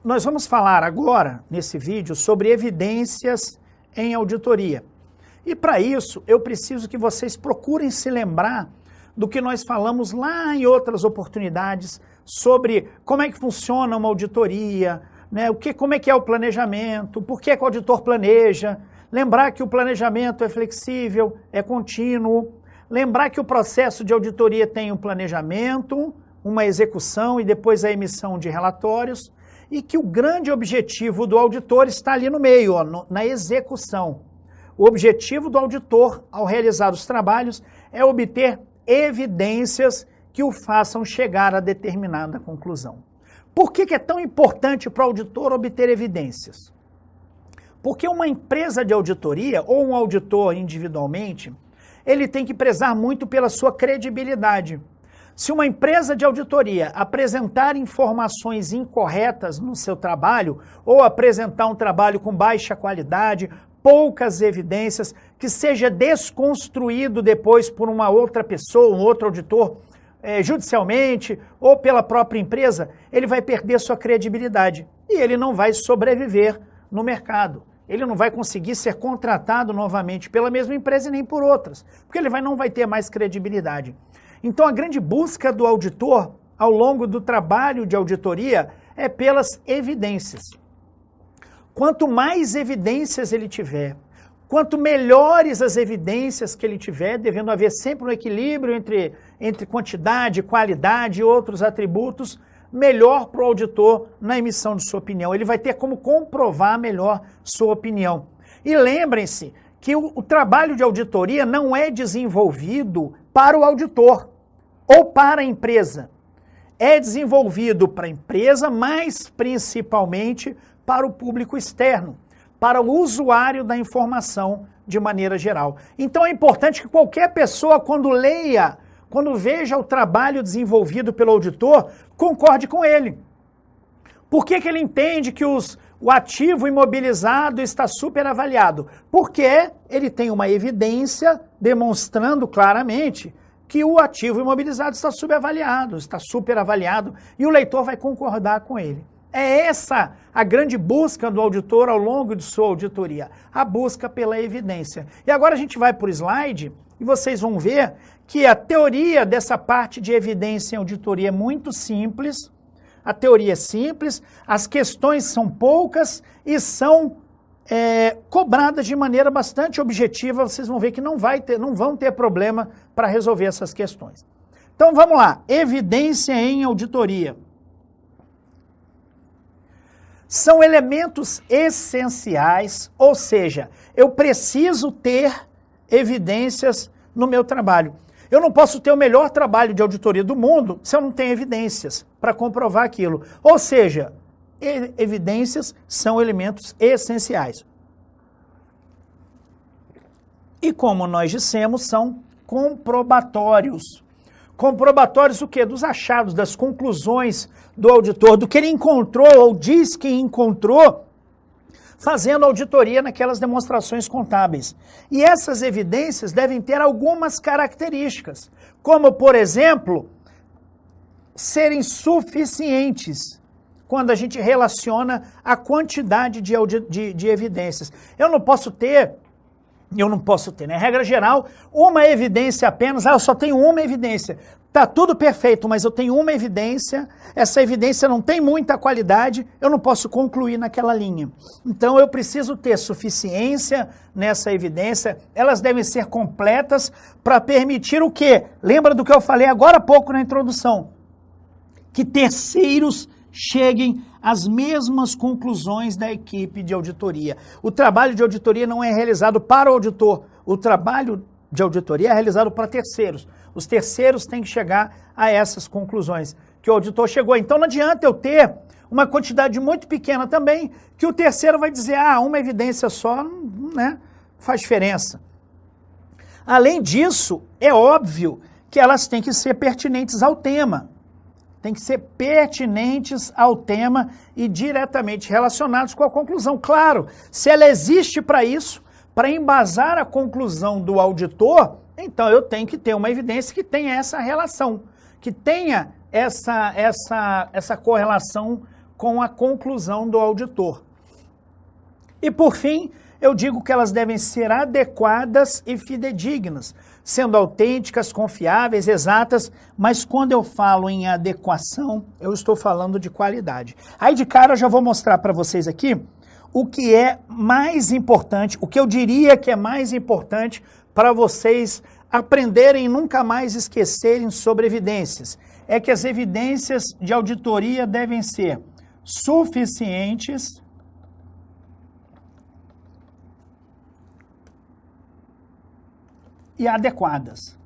Nós vamos falar agora, nesse vídeo, sobre evidências em auditoria. E para isso, eu preciso que vocês procurem se lembrar do que nós falamos lá em outras oportunidades sobre como é que funciona uma auditoria, né? Como é que é o planejamento, por que o auditor planeja, lembrar que o planejamento é flexível, é contínuo, lembrar que o processo de auditoria tem um planejamento, uma execução e depois a emissão de relatórios, e que o grande objetivo do auditor está ali no meio, ó, na execução. O objetivo do auditor, ao realizar os trabalhos, é obter evidências que o façam chegar a determinada conclusão. Por que é tão importante para o auditor obter evidências? Porque uma empresa de auditoria, ou um auditor individualmente, ele tem que prezar muito pela sua credibilidade. Se uma empresa de auditoria apresentar informações incorretas no seu trabalho, ou apresentar um trabalho com baixa qualidade, poucas evidências, que seja desconstruído depois por uma outra pessoa, um outro auditor, judicialmente, ou pela própria empresa, ele vai perder sua credibilidade e ele não vai sobreviver no mercado. Ele não vai conseguir ser contratado novamente pela mesma empresa e nem por outras, porque ele não vai ter mais credibilidade. Então a grande busca do auditor, ao longo do trabalho de auditoria, é pelas evidências. Quanto mais evidências ele tiver, quanto melhores as evidências que ele tiver, devendo haver sempre um equilíbrio entre quantidade, qualidade e outros atributos, melhor para o auditor na emissão de sua opinião. Ele vai ter como comprovar melhor sua opinião. E lembrem-se que o trabalho de auditoria não é desenvolvido para o auditor ou para a empresa. É desenvolvido para a empresa, mas principalmente para o público externo, para o usuário da informação de maneira geral. Então é importante que qualquer pessoa, quando leia, quando veja o trabalho desenvolvido pelo auditor, concorde com ele. Por que ele entende que o ativo imobilizado está superavaliado? Porque ele tem uma evidência demonstrando claramente que o ativo imobilizado está subavaliado, está superavaliado, e o leitor vai concordar com ele. É essa a grande busca do auditor ao longo de sua auditoria, a busca pela evidência. E agora a gente vai para o slide e vocês vão ver que a teoria dessa parte de evidência em auditoria é muito simples, a teoria é simples, as questões são poucas e são cobradas de maneira bastante objetiva, vocês vão ver que não vão ter problema para resolver essas questões. Então vamos lá, evidência em auditoria. São elementos essenciais, ou seja, eu preciso ter evidências no meu trabalho. Eu não posso ter o melhor trabalho de auditoria do mundo se eu não tenho evidências para comprovar aquilo. Ou seja, evidências são elementos essenciais. E como nós dissemos, são comprobatórios. Comprobatórios o quê? Dos achados, das conclusões do auditor, do que ele encontrou ou diz que encontrou, fazendo auditoria naquelas demonstrações contábeis. E essas evidências devem ter algumas características, como, por exemplo, serem suficientes quando a gente relaciona a quantidade de evidências. Eu não posso ter, né? Regra geral, uma evidência apenas, eu só tenho uma evidência. Tá tudo perfeito, mas eu tenho uma evidência, essa evidência não tem muita qualidade, eu não posso concluir naquela linha. Então eu preciso ter suficiência nessa evidência, elas devem ser completas para permitir o quê? Lembra do que eu falei agora há pouco na introdução? Que terceiros cheguem às mesmas conclusões da equipe de auditoria. O trabalho de auditoria não é realizado para o auditor, o trabalho de auditoria é realizado para terceiros. Os terceiros têm que chegar a essas conclusões que o auditor chegou. Então não adianta eu ter uma quantidade muito pequena também, que o terceiro vai dizer, uma evidência só, né, faz diferença. Além disso, é óbvio que elas têm que ser pertinentes ao tema. Tem que ser pertinentes ao tema e diretamente relacionados com a conclusão. Claro, se ela existe para isso, para embasar a conclusão do auditor, então eu tenho que ter uma evidência que tenha essa relação, que tenha essa correlação com a conclusão do auditor. E por fim, eu digo que elas devem ser adequadas e fidedignas, sendo autênticas, confiáveis, exatas, mas quando eu falo em adequação, eu estou falando de qualidade. Aí de cara eu já vou mostrar para vocês aqui o que é mais importante, o que eu diria que é mais importante para vocês aprenderem e nunca mais esquecerem sobre evidências. É que as evidências de auditoria devem ser suficientes e adequadas.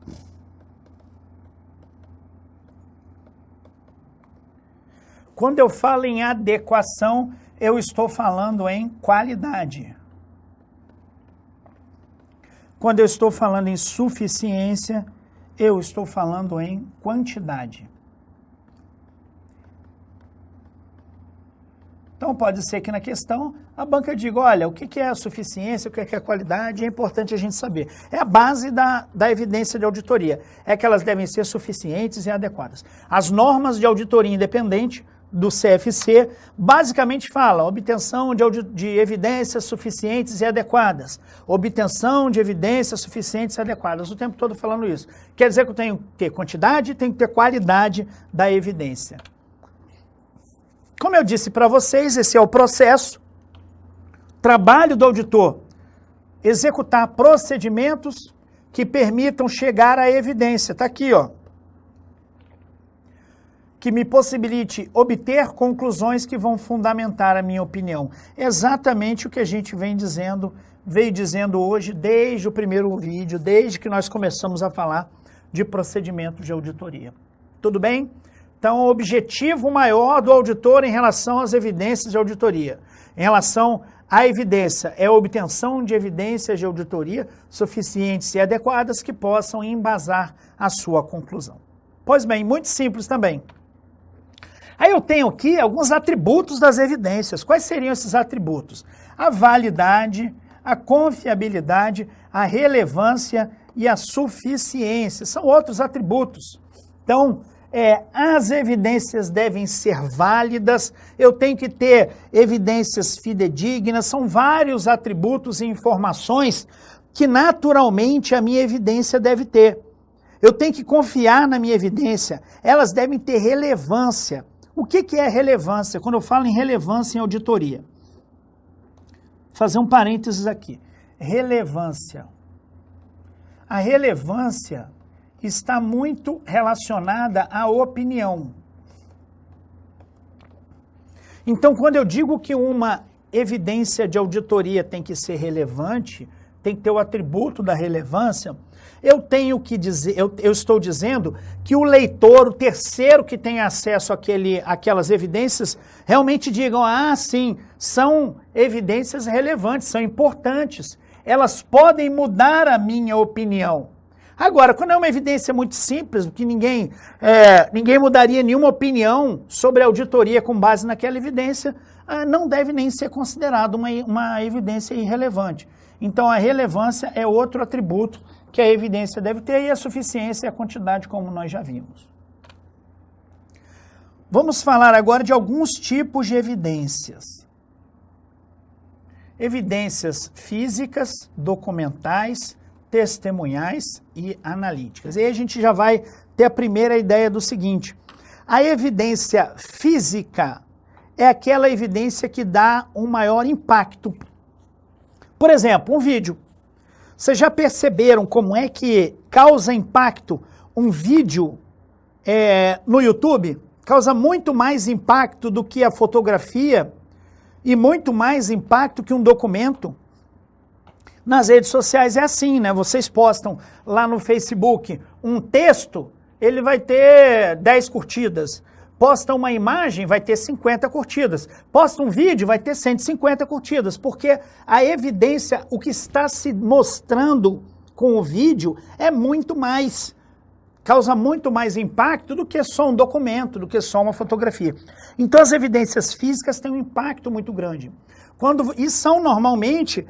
Quando eu falo em adequação, eu estou falando em qualidade. Quando eu estou falando em suficiência, eu estou falando em quantidade. Então pode ser que na questão a banca diga, olha, o que é a suficiência, o que é a qualidade, é importante a gente saber. É a base da evidência de auditoria, é que elas devem ser suficientes e adequadas. As normas de auditoria independente do CFC basicamente falam obtenção de evidências suficientes e adequadas, obtenção de evidências suficientes e adequadas, o tempo todo falando isso. Quer dizer que eu tenho que ter quantidade e tenho que ter qualidade da evidência. Como eu disse para vocês, esse é o processo, trabalho do auditor, executar procedimentos que permitam chegar à evidência. Está aqui, ó. Que me possibilite obter conclusões que vão fundamentar a minha opinião. Exatamente o que a gente veio dizendo hoje, desde o primeiro vídeo, desde que nós começamos a falar de procedimentos de auditoria. Tudo bem? Então, o objetivo maior do auditor em relação às evidências de auditoria, em relação à evidência, é a obtenção de evidências de auditoria suficientes e adequadas que possam embasar a sua conclusão. Pois bem, muito simples também. Aí eu tenho aqui alguns atributos das evidências. Quais seriam esses atributos? A validade, a confiabilidade, a relevância e a suficiência. São outros atributos. Então, as evidências devem ser válidas, eu tenho que ter evidências fidedignas, são vários atributos e informações que naturalmente a minha evidência deve ter. Eu tenho que confiar na minha evidência, elas devem ter relevância. O que é relevância? Quando eu falo em relevância em auditoria, vou fazer um parênteses aqui. Relevância. A relevância está muito relacionada à opinião. Então, quando eu digo que uma evidência de auditoria tem que ser relevante, tem que ter o atributo da relevância, eu tenho que dizer, eu estou dizendo que o leitor, o terceiro que tem acesso àquelas evidências, realmente digam, sim, são evidências relevantes, são importantes, elas podem mudar a minha opinião. Agora, quando é uma evidência muito simples, que ninguém mudaria nenhuma opinião sobre a auditoria com base naquela evidência, não deve nem ser considerado uma evidência irrelevante. Então, a relevância é outro atributo que a evidência deve ter e a suficiência e a quantidade, como nós já vimos. Vamos falar agora de alguns tipos de evidências. Evidências físicas, documentais, testemunhais e analíticas. E aí a gente já vai ter a primeira ideia do seguinte: a evidência física é aquela evidência que dá um maior impacto. Por exemplo, um vídeo. Vocês já perceberam como é que causa impacto um vídeo no YouTube? Causa muito mais impacto do que a fotografia e muito mais impacto que um documento. Nas redes sociais é assim, né? Vocês postam lá no Facebook um texto, ele vai ter 10 curtidas. Posta uma imagem, vai ter 50 curtidas. Posta um vídeo, vai ter 150 curtidas. Porque a evidência, o que está se mostrando com o vídeo é muito mais, causa muito mais impacto do que só um documento, do que só uma fotografia. Então as evidências físicas têm um impacto muito grande. E são normalmente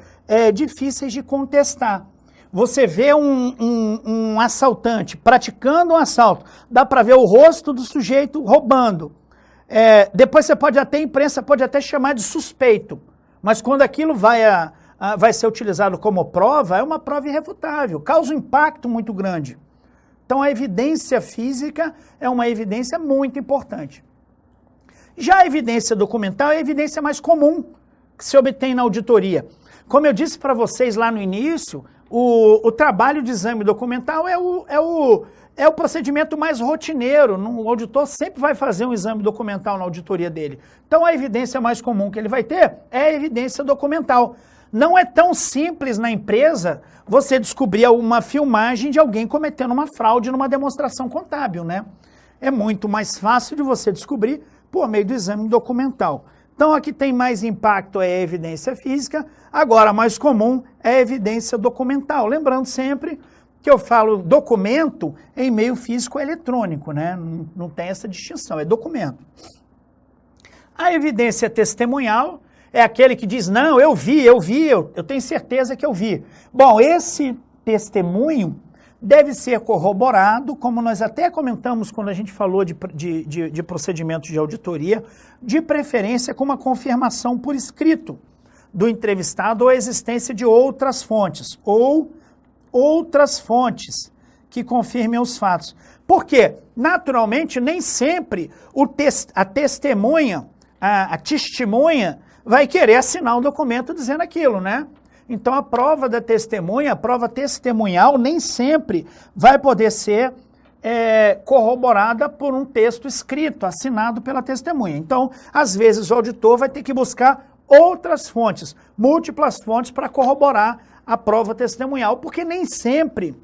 difíceis de contestar. Você vê um assaltante praticando um assalto, dá para ver o rosto do sujeito roubando. Depois você pode até, a imprensa pode até chamar de suspeito, mas quando aquilo vai ser utilizado como prova, é uma prova irrefutável, causa um impacto muito grande. Então a evidência física é uma evidência muito importante. Já a evidência documental é a evidência mais comum que se obtém na auditoria. Como eu disse para vocês lá no início, o trabalho de exame documental é o procedimento mais rotineiro. O auditor sempre vai fazer um exame documental na auditoria dele. Então a evidência mais comum que ele vai ter é a evidência documental. Não é tão simples na empresa você descobrir uma filmagem de alguém cometendo uma fraude numa demonstração contábil, né? É muito mais fácil de você descobrir por meio do exame documental. Então, aqui tem mais impacto é a evidência física, agora, mais comum é a evidência documental. Lembrando sempre que eu falo documento em meio físico eletrônico, né? Não tem essa distinção, é documento. A evidência testemunhal é aquele que diz, não, eu tenho certeza que eu vi. Bom, esse testemunho deve ser corroborado, como nós até comentamos quando a gente falou de procedimentos de auditoria, de preferência com uma confirmação por escrito do entrevistado ou a existência de outras fontes, que confirmem os fatos. Por quê? Naturalmente, nem sempre a testemunha vai querer assinar um documento dizendo aquilo, né? Então, a prova da testemunha, a prova testemunhal, nem sempre vai poder ser corroborada por um texto escrito, assinado pela testemunha. Então, às vezes, o auditor vai ter que buscar outras fontes, múltiplas fontes para corroborar a prova testemunhal, porque nem sempre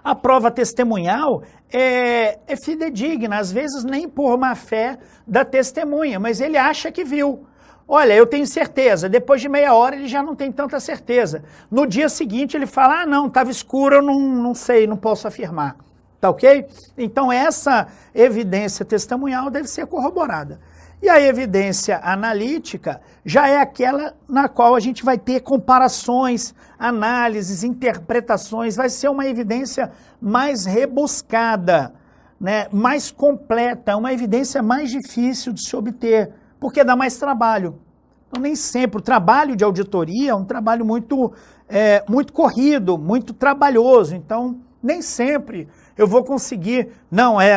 a prova testemunhal é fidedigna, às vezes nem por má fé da testemunha, mas ele acha que viu. Olha, eu tenho certeza, depois de meia hora ele já não tem tanta certeza. No dia seguinte ele fala, não, estava escuro, eu não sei, não posso afirmar. Tá ok? Então essa evidência testemunhal deve ser corroborada. E a evidência analítica já é aquela na qual a gente vai ter comparações, análises, interpretações, vai ser uma evidência mais rebuscada, né? Mais completa, uma evidência mais difícil de se obter, porque dá mais trabalho. Então, nem sempre o trabalho de auditoria é um trabalho muito corrido, muito trabalhoso. Então, nem sempre eu vou conseguir,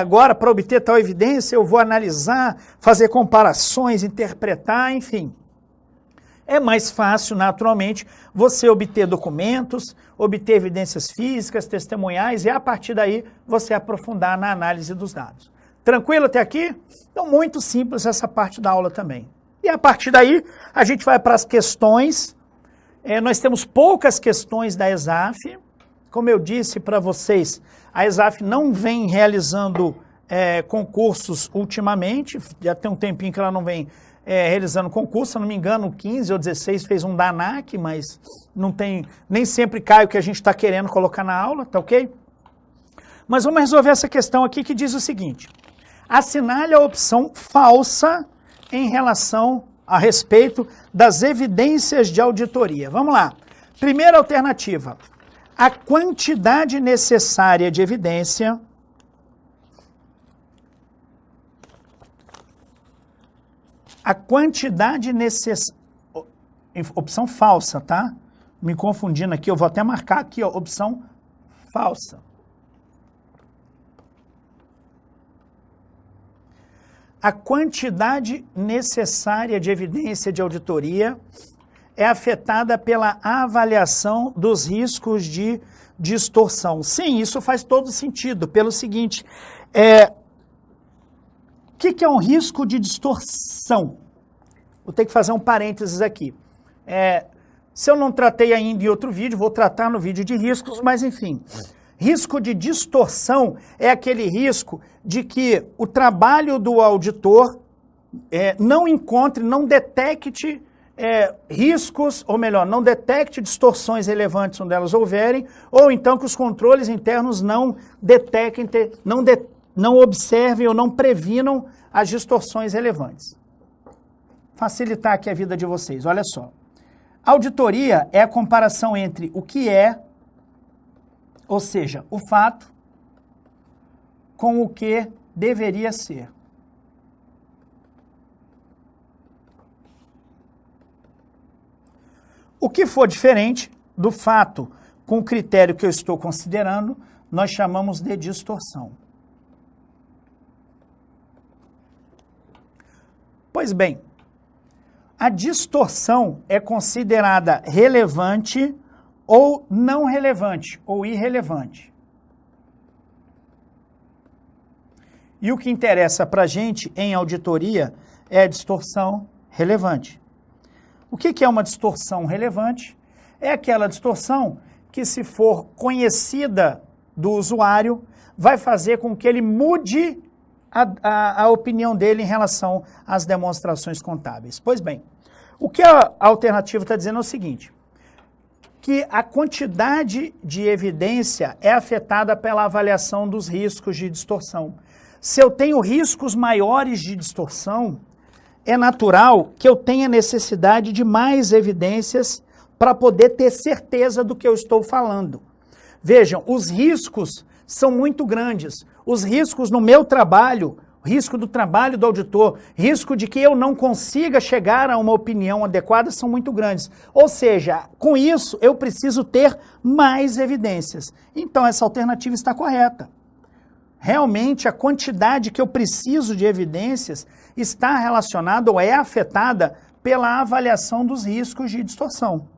agora para obter tal evidência eu vou analisar, fazer comparações, interpretar, enfim. É mais fácil, naturalmente, você obter documentos, obter evidências físicas, testemunhais, e a partir daí você aprofundar na análise dos dados. Tranquilo até aqui? Então, muito simples essa parte da aula também. E a partir daí, a gente vai para as questões. Nós temos poucas questões da ESAF. Como eu disse para vocês, a ESAF não vem realizando concursos ultimamente. Já tem um tempinho que ela não vem realizando concurso. Se não me engano, 15 ou 16 fez um DANAC, mas não tem, nem sempre cai o que a gente está querendo colocar na aula, tá ok? Mas vamos resolver essa questão aqui que diz o seguinte. Assinale a opção falsa em relação a respeito das evidências de auditoria. Vamos lá. Primeira alternativa. A quantidade necessária de evidência opção falsa, tá? Me confundindo aqui, eu vou até marcar aqui, ó, opção falsa. A quantidade necessária de evidência de auditoria é afetada pela avaliação dos riscos de distorção. Sim, isso faz todo sentido, pelo seguinte, o que é um risco de distorção? Vou ter que fazer um parênteses aqui. Se eu não tratei ainda em outro vídeo, vou tratar no vídeo de riscos, mas enfim. Risco de distorção é aquele risco de que o trabalho do auditor não encontre, não detecte riscos, ou melhor, não detecte distorções relevantes onde elas houverem, ou então que os controles internos não detectem, não observem ou não previnam as distorções relevantes. Facilitar aqui a vida de vocês, olha só. Auditoria é a comparação entre o que é, ou seja, o fato, com o que deveria ser. O que for diferente do fato com o critério que eu estou considerando, nós chamamos de distorção. Pois bem, a distorção é considerada relevante ou não relevante, ou irrelevante. E o que interessa para a gente em auditoria é a distorção relevante. O que é uma distorção relevante? É aquela distorção que, se for conhecida do usuário, vai fazer com que ele mude a opinião dele em relação às demonstrações contábeis. Pois bem, o que a alternativa está dizendo é o seguinte, que a quantidade de evidência é afetada pela avaliação dos riscos de distorção. Se eu tenho riscos maiores de distorção, é natural que eu tenha necessidade de mais evidências para poder ter certeza do que eu estou falando. Vejam, os riscos são muito grandes. Os riscos no meu trabalho, risco do trabalho do auditor, risco de que eu não consiga chegar a uma opinião adequada são muito grandes. Ou seja, com isso eu preciso ter mais evidências. Então essa alternativa está correta. Realmente a quantidade que eu preciso de evidências está relacionada ou é afetada pela avaliação dos riscos de distorção.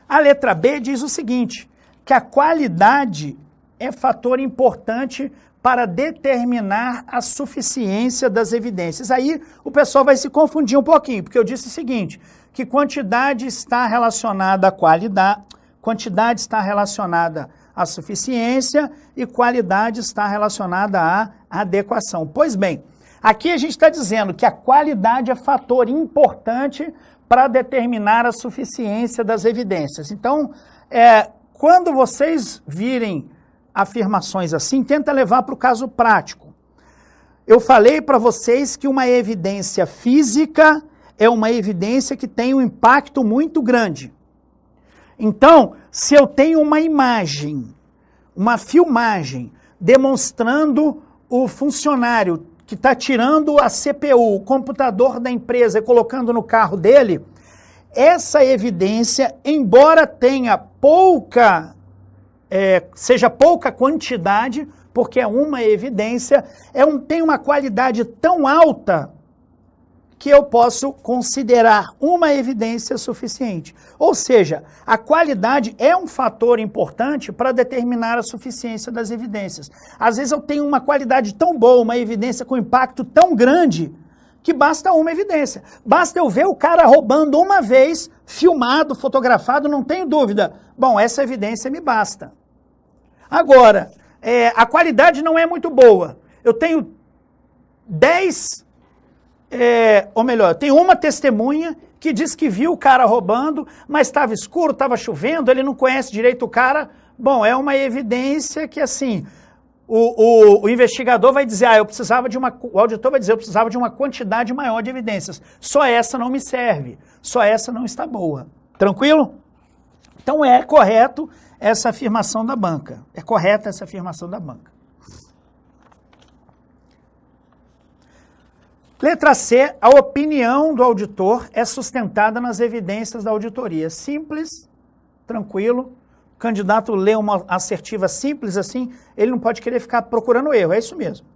A letra B diz o seguinte, que a qualidade é fator importante para determinar a suficiência das evidências. Aí o pessoal vai se confundir um pouquinho, porque eu disse o seguinte, que quantidade está relacionada à qualidade, quantidade está relacionada à suficiência e qualidade está relacionada à adequação. Pois bem, aqui a gente está dizendo que a qualidade é fator importante para determinar a suficiência das evidências. Então, quando vocês virem afirmações assim, tenta levar para o caso prático. Eu falei para vocês que uma evidência física é uma evidência que tem um impacto muito grande. Então, se eu tenho uma imagem, uma filmagem, demonstrando o funcionário que está tirando a CPU, o computador da empresa e colocando no carro dele, essa evidência, embora tenha seja pouca quantidade, porque é uma evidência, tem uma qualidade tão alta que eu posso considerar uma evidência suficiente. Ou seja, a qualidade é um fator importante para determinar a suficiência das evidências. Às vezes eu tenho uma qualidade tão boa, uma evidência com impacto tão grande, que basta uma evidência. Basta eu ver o cara roubando uma vez, filmado, fotografado, não tenho dúvida. Bom, essa evidência me basta. Agora, a qualidade não é muito boa. Eu tenho 10... eu tenho uma testemunha que diz que viu o cara roubando, mas estava escuro, estava chovendo, ele não conhece direito o cara. Bom, é uma evidência que, assim, o investigador vai dizer, o auditor vai dizer, eu precisava de uma quantidade maior de evidências. Só essa não me serve, só essa não está boa. Tranquilo? Então é correto essa afirmação da banca. É correta essa afirmação da banca. Letra C, a opinião do auditor é sustentada nas evidências da auditoria. Simples, tranquilo. O candidato lê uma assertiva simples assim, ele não pode querer ficar procurando erro, é isso mesmo.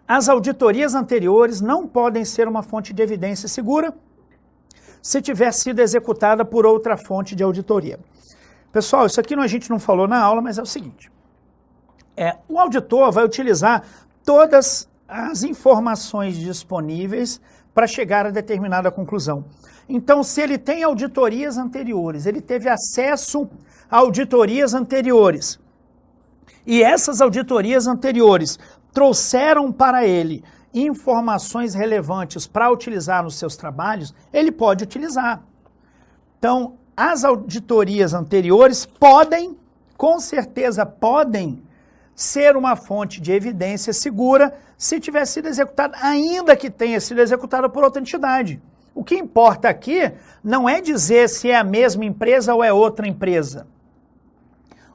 As auditorias anteriores não podem ser uma fonte de evidência segura se tiver sido executada por outra fonte de auditoria. Pessoal, isso aqui a gente não falou na aula, mas é o seguinte. O auditor vai utilizar todas as informações disponíveis para chegar a determinada conclusão. Então, se ele tem auditorias anteriores, ele teve acesso a auditorias anteriores, e essas auditorias anteriores trouxeram para ele informações relevantes para utilizar nos seus trabalhos, ele pode utilizar. Então, as auditorias anteriores podem, com certeza podem, ser uma fonte de evidência segura se tiver sido executada, ainda que tenha sido executada por outra entidade. O que importa aqui não é dizer se é a mesma empresa ou é outra empresa.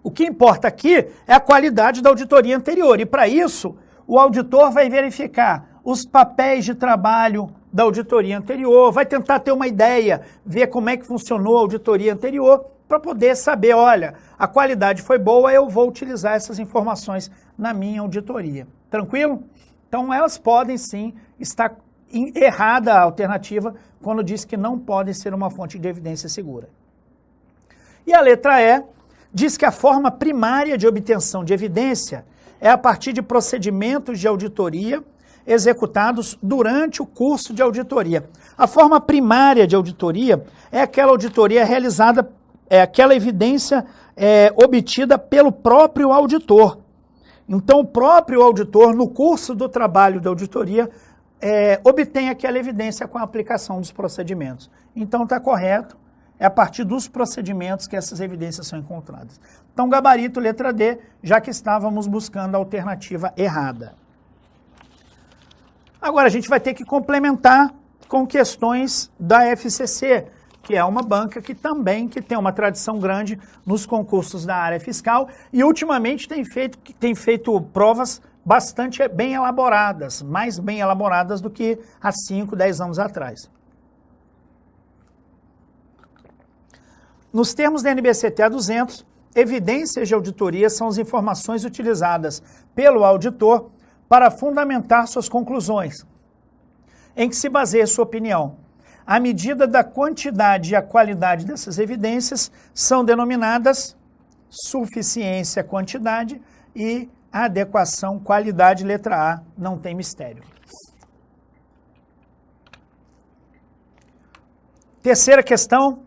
O que importa aqui é a qualidade da auditoria anterior. E para isso, o auditor vai verificar os papéis de trabalho da auditoria anterior, vai tentar ter uma ideia, ver como é que funcionou a auditoria anterior, para poder saber, olha, a qualidade foi boa, eu vou utilizar essas informações na minha auditoria. Tranquilo? Então, elas podem sim estar errada a alternativa quando diz que não podem ser uma fonte de evidência segura. E a letra E diz que a forma primária de obtenção de evidência é a partir de procedimentos de auditoria executados durante o curso de auditoria. A forma primária de auditoria é aquela auditoria realizada, é aquela evidência obtida pelo próprio auditor. Então, o próprio auditor, no curso do trabalho da auditoria, obtém aquela evidência com a aplicação dos procedimentos. Então, está correto, é a partir dos procedimentos que essas evidências são encontradas. Então, gabarito, letra D, já que estávamos buscando a alternativa errada. Agora, a gente vai ter que complementar com questões da FCC, que é uma banca que tem uma tradição grande nos concursos da área fiscal e ultimamente tem feito provas bastante bem elaboradas, mais bem elaboradas do que há 5, 10 anos atrás. Nos termos da NBCTA 200, evidências de auditoria são as informações utilizadas pelo auditor para fundamentar suas conclusões, em que se baseia sua opinião. A medida da quantidade e a qualidade dessas evidências são denominadas suficiência, quantidade e adequação, qualidade, letra A, não tem mistério. Terceira questão,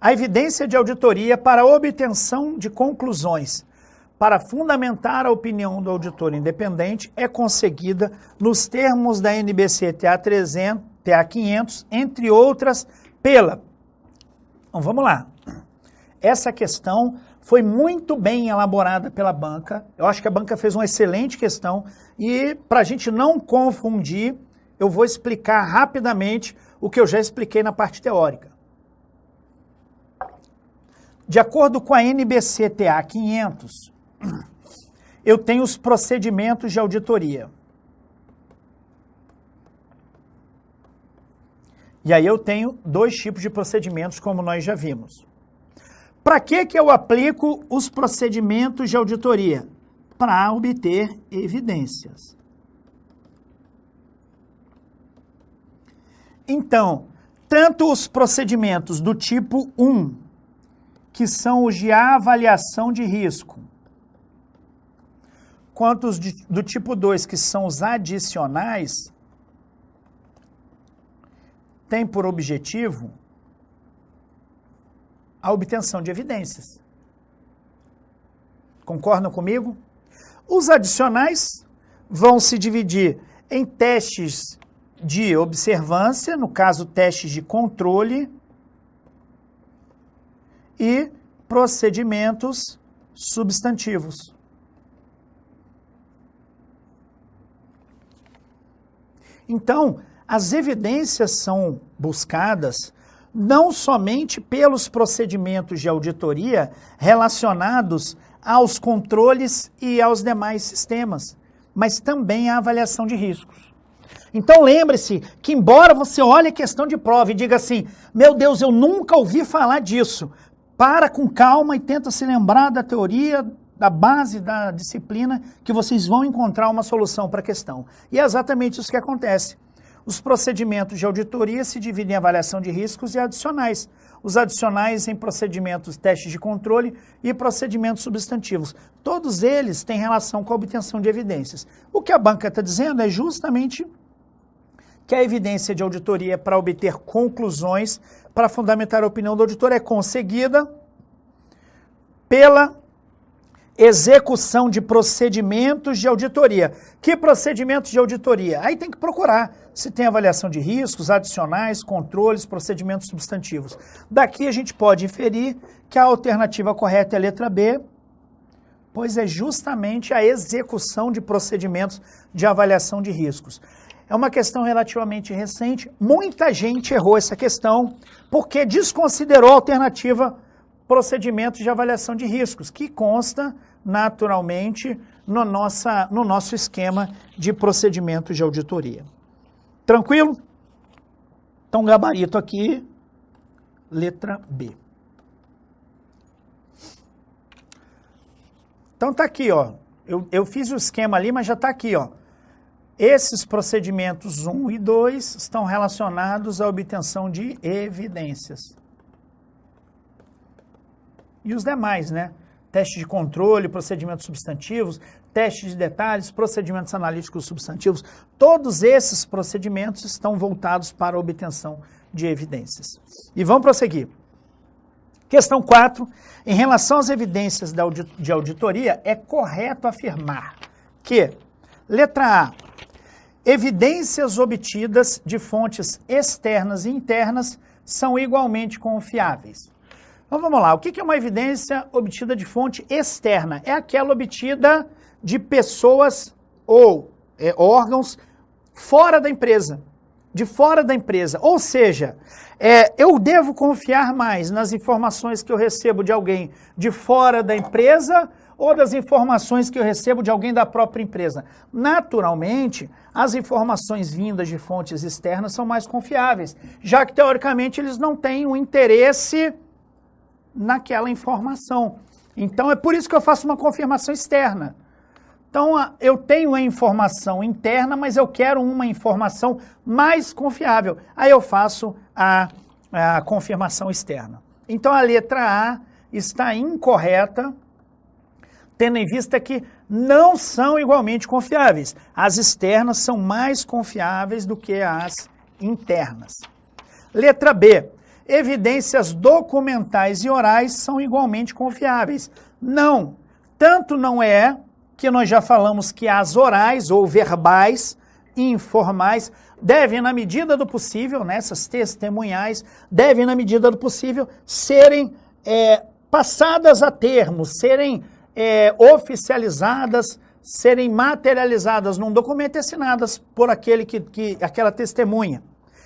a evidência de auditoria para obtenção de conclusões para fundamentar a opinião do auditor independente é conseguida nos termos da NBCTA 300, TA 500, entre outras, pela... Então, vamos lá. Essa questão foi muito bem elaborada pela banca. Eu acho que a banca fez uma excelente questão e, para a gente não confundir, eu vou explicar rapidamente o que eu já expliquei na parte teórica. De acordo com a NBCTA 500, eu tenho os procedimentos de auditoria. E aí eu tenho 2 tipos de procedimentos, como nós já vimos. Para que eu aplico os procedimentos de auditoria? Para obter evidências. Então, tanto os procedimentos do tipo 1, que são os de avaliação de risco, quanto os do tipo 2, que são os adicionais, têm por objetivo a obtenção de evidências. Concordam comigo? Os adicionais vão se dividir em testes de observância, no caso, testes de controle, e procedimentos substantivos. Então, as evidências são buscadas não somente pelos procedimentos de auditoria relacionados aos controles e aos demais sistemas, mas também a avaliação de riscos. Então lembre-se que embora você olhe a questão de prova e diga assim, meu Deus, eu nunca ouvi falar disso, para com calma e tenta se lembrar da teoria, da base da disciplina, que vocês vão encontrar uma solução para a questão. E é exatamente isso que acontece. Os procedimentos de auditoria se dividem em avaliação de riscos e adicionais. Os adicionais em procedimentos, testes de controle e procedimentos substantivos. Todos eles têm relação com a obtenção de evidências. O que a banca está dizendo é justamente que a evidência de auditoria para obter conclusões, para fundamentar a opinião do auditor, é conseguida pela execução de procedimentos de auditoria. Que procedimentos de auditoria? Aí tem que procurar se tem avaliação de riscos, adicionais, controles, procedimentos substantivos. Daqui a gente pode inferir que a alternativa correta é a letra B, pois é justamente a execução de procedimentos de avaliação de riscos. É uma questão relativamente recente, muita gente errou essa questão porque desconsiderou a alternativa procedimentos de avaliação de riscos, que consta naturalmente no nosso esquema de procedimentos de auditoria. Tranquilo? Então, gabarito aqui, letra B. Então, tá aqui, ó. Eu fiz o esquema ali, mas já tá aqui, ó. Esses procedimentos 1 e 2 estão relacionados à obtenção de evidências. E os demais, né? Teste de controle, procedimentos substantivos, teste de detalhes, procedimentos analíticos substantivos, todos esses procedimentos estão voltados para a obtenção de evidências. E vamos prosseguir. Questão 4. Em relação às evidências de auditoria, é correto afirmar que, letra A, evidências obtidas de fontes externas e internas são igualmente confiáveis. Então vamos lá, o que é uma evidência obtida de fonte externa? É aquela obtida de pessoas ou órgãos fora da empresa, de fora da empresa. Ou seja, eu devo confiar mais nas informações que eu recebo de alguém de fora da empresa ou das informações que eu recebo de alguém da própria empresa. Naturalmente, as informações vindas de fontes externas são mais confiáveis, já que, teoricamente, eles não têm um interesse naquela informação. Então, é por isso que eu faço uma confirmação externa. Então, eu tenho a informação interna, mas eu quero uma informação mais confiável. Aí eu faço a confirmação externa. Então, a letra A está incorreta, tendo em vista que não são igualmente confiáveis. As externas são mais confiáveis do que as internas. Letra B. Evidências documentais e orais são igualmente confiáveis. Não. Tanto não é que nós já falamos que as orais ou verbais e informais devem, na medida do possível, né, essas testemunhais, devem, na medida do possível, serem passadas a termo, serem oficializadas, serem materializadas num documento e assinadas por aquela testemunha.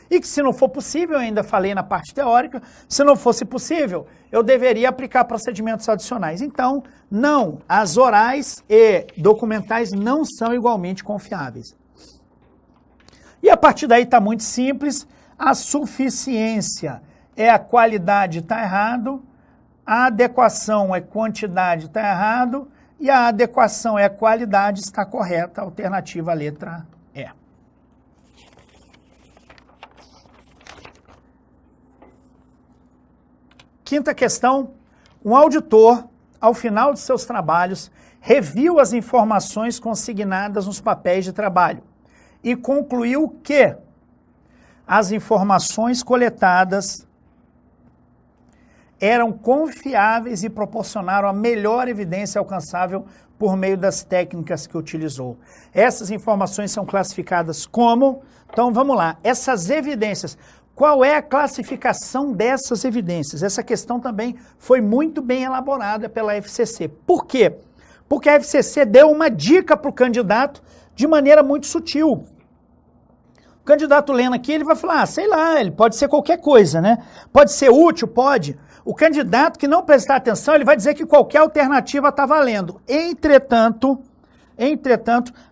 E que, se não for possível, eu ainda falei na parte teórica, se não fosse possível, eu deveria aplicar procedimentos adicionais. Então, não, as orais e documentais não são igualmente confiáveis. E a partir daí está muito simples, a suficiência é a qualidade, está errado, a adequação é quantidade, está errado, e a adequação é a qualidade, está correta, alternativa letra E. Quinta questão, um auditor, ao final de seus trabalhos, reviu as informações consignadas nos papéis de trabalho e concluiu que as informações coletadas eram confiáveis e proporcionaram a melhor evidência alcançável por meio das técnicas que utilizou. Essas informações são classificadas como... Então, vamos lá. Essas evidências... Qual é a classificação dessas evidências? Essa questão também foi muito bem elaborada pela FCC. Por quê? Porque a FCC deu uma dica para o candidato de maneira muito sutil. O candidato lendo aqui, ele vai falar, sei lá, ele pode ser qualquer coisa, né? Pode ser útil, pode. O candidato que não prestar atenção, ele vai dizer que qualquer alternativa está valendo. Entretanto,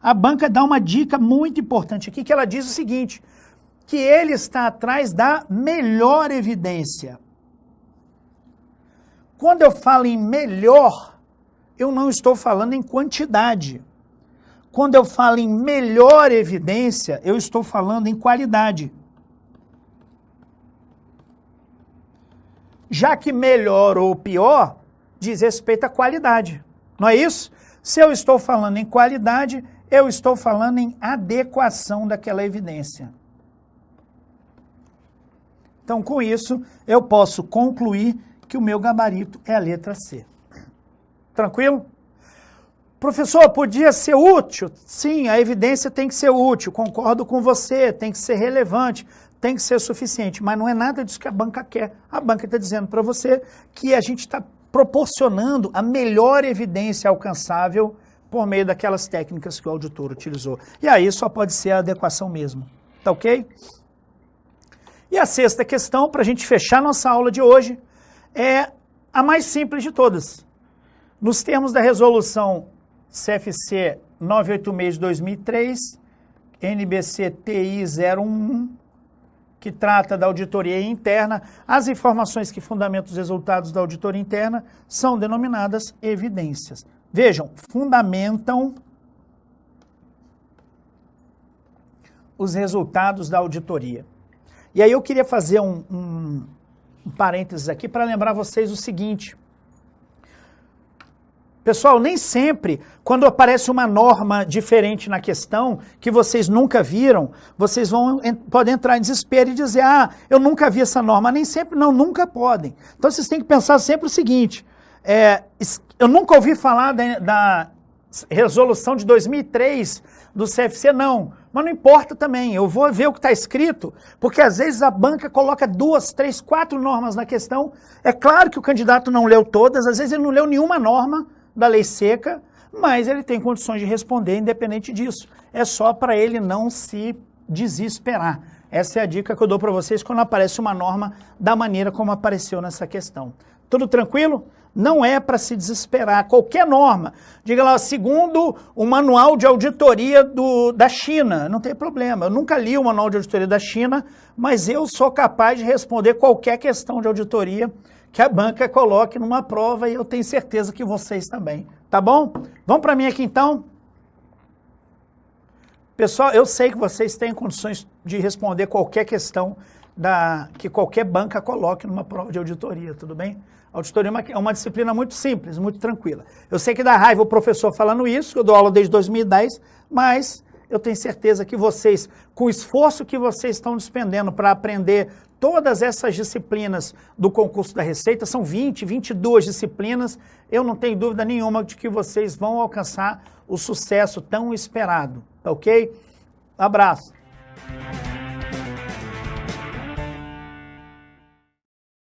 a banca dá uma dica muito importante aqui, que ela diz o seguinte... que ele está atrás da melhor evidência. Quando eu falo em melhor, eu não estou falando em quantidade. Quando eu falo em melhor evidência, eu estou falando em qualidade. Já que melhor ou pior diz respeito à qualidade. Não é isso? Se eu estou falando em qualidade, eu estou falando em adequação daquela evidência. Então, com isso, eu posso concluir que o meu gabarito é a letra C. Tranquilo? Professor, podia ser útil? Sim, a evidência tem que ser útil, concordo com você, tem que ser relevante, tem que ser suficiente, mas não é nada disso que a banca quer. A banca está dizendo para você que a gente está proporcionando a melhor evidência alcançável por meio daquelas técnicas que o auditor utilizou. E aí só pode ser a adequação mesmo. Tá ok? E a sexta questão, para a gente fechar nossa aula de hoje, é a mais simples de todas. Nos termos da resolução CFC 986 de 2003, NBC TI 011, que trata da auditoria interna, as informações que fundamentam os resultados da auditoria interna são denominadas evidências. Vejam, fundamentam os resultados da auditoria. E aí eu queria fazer um parênteses aqui para lembrar vocês o seguinte. Pessoal, nem sempre, quando aparece uma norma diferente na questão, que vocês nunca viram, vocês podem entrar em desespero e dizer, eu nunca vi essa norma. Nem sempre, não, nunca podem. Então vocês têm que pensar sempre o seguinte, eu nunca ouvi falar da resolução de 2003 do CFC, não. Mas não importa também, eu vou ver o que está escrito, porque às vezes a banca coloca 2, 3, 4 normas na questão. É claro que o candidato não leu todas, às vezes ele não leu nenhuma norma da lei seca, mas ele tem condições de responder independente disso. É só para ele não se desesperar. Essa é a dica que eu dou para vocês quando aparece uma norma da maneira como apareceu nessa questão. Tudo tranquilo? Não é para se desesperar. Qualquer norma, diga lá, segundo o manual de auditoria da China, não tem problema. Eu nunca li o manual de auditoria da China, mas eu sou capaz de responder qualquer questão de auditoria que a banca coloque numa prova e eu tenho certeza que vocês também. Tá bom? Vamos para mim aqui então? Pessoal, eu sei que vocês têm condições de responder qualquer questão que qualquer banca coloque numa prova de auditoria, tudo bem? A auditoria é uma disciplina muito simples, muito tranquila. Eu sei que dá raiva o professor falando isso, eu dou aula desde 2010, mas eu tenho certeza que vocês, com o esforço que vocês estão despendendo para aprender todas essas disciplinas do concurso da Receita, são 20, 22 disciplinas, eu não tenho dúvida nenhuma de que vocês vão alcançar o sucesso tão esperado, ok? Abraço.